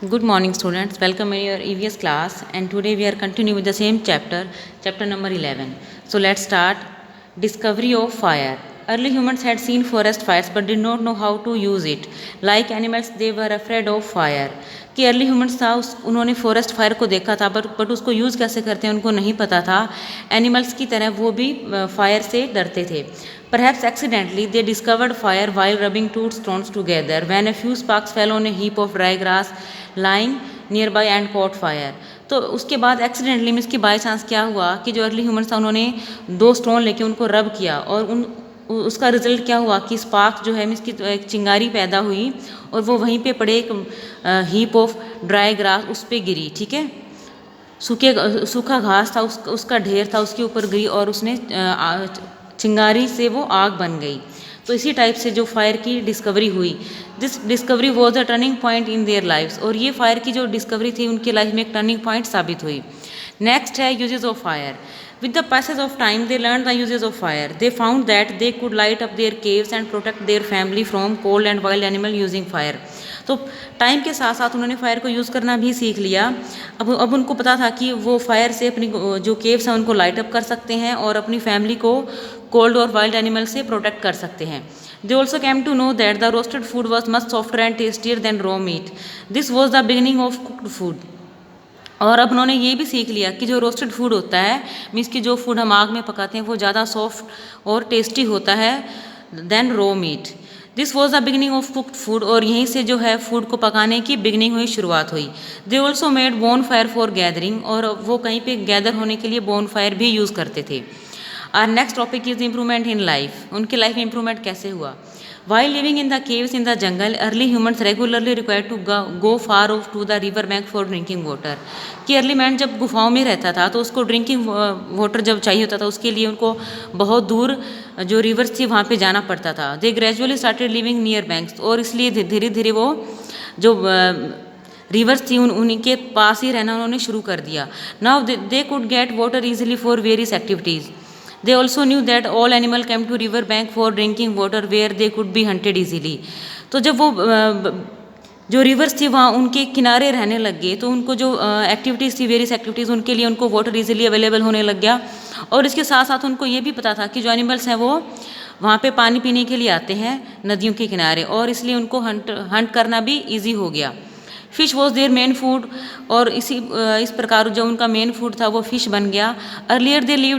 Good morning, students. Welcome in your EVS class, and today we are continuing with the same chapter, chapter number 11. So let's start. Discovery of fire. Early humans had seen forest fires but did not know how to use it. Like animals, they were afraid of fire. कि early humans था उन्होंने forest fire को देखा था but उसको use कैसे करते हैं उनको नहीं पता था. एनिमल्स की तरह वो भी फायर से डरते थे. Perhaps accidentally, they discovered fire while rubbing two stones together when a few sparks fell on a heap of dry grass lying nearby and caught fire. तो उसके बाद एक्सीडेंटली मीन्स कि बाई चांस क्या हुआ कि जो अर्ली ह्यूमंस था उन्होंने दो स्टोन लेके उनको रब किया और उसका रिजल्ट क्या हुआ कि स्पार्क जो है मीन्स की एक चिंगारी पैदा हुई और वो वहीं पे पड़े एक हीप ऑफ ड्राई ग्रास उस पर गिरी. ठीक है, सूखा घास था उसका ढेर था उसके ऊपर गिरी और उसने चिंगारी से वो आग बन गई. तो इसी टाइप से जो फायर की डिस्कवरी हुई, this discovery was a turning point in their lifes. और ये फायर की जो डिस्कवरी थी उनकी लाइफ में एक टर्निंग पॉइंट साबित हुई. नेक्स्ट है uses of fire. With the passage of time, they learned the uses of fire. They found that they could light up their caves and protect their family from cold and wild animal using fire. तो time के साथ साथ उन्होंने fire को use करना भी सीख लिया. अब उनको पता था कि वो फायर से अपनी जो केव्स हैं उनको लाइट अप कर सकते हैं और अपनी फैमिली को कोल्ड और वाइल्ड एनिमल से प्रोटेक्ट कर सकते हैं. They also came to know that the roasted food was much softer and tastier than raw meat. This was the beginning of cooked food. और अब उन्होंने ये भी सीख लिया कि जो रोस्टेड फूड होता है मीन्स कि जो फूड हम आग में पकाते हैं वो ज़्यादा सॉफ्ट और टेस्टी होता है then raw meat. This was the beginning of cooked food. और यहीं से जो है फूड को पकाने की बिगिनिंग हुई, शुरुआत हुई. They also made bone fire for gathering. और वो कहीं पे गैदर होने के लिए बोन फायर भी यूज़ करते थे. Our next topic is improvement in life. उनकी लाइफ में इम्प्रूवमेंट कैसे हुआ. While living in the caves in the jungle, early humans regularly required to go far off to the river bank for drinking water. कि early man जब गुफाओं में रहता था तो उसको ड्रिंकिंग वाटर जब चाहिए होता था उसके लिए उनको बहुत दूर जो रिवर्स थी वहाँ पे जाना पड़ता था. They gradually started living near banks. और इसलिए धीरे धीरे वो जो रिवर्स थी उन्हीं के पास ही रहना उन्होंने शुरू कर दिया. Now they could get water easily for various activities. They also knew that all animal came to river bank for drinking water where they could be hunted easily. तो जब वो जो रिवर्स थी वहाँ उनके किनारे रहने लग गए तो उनको जो एक्टिविटीज़ थी वेरियस एक्टिविटीज़ उनके लिए उनको वाटर इजीली अवेलेबल होने लग गया. और इसके साथ साथ उनको ये भी पता था कि जो एनिमल्स हैं वो वहाँ पे पानी पीने के लिए आते हैं नदियों के किनारे और इसलिए उनको हंट करना भी ईजी हो गया. Fish was their main food. और इस प्रकार जो उनका मेन फूड था वो फिश बन गया. Earlier they lived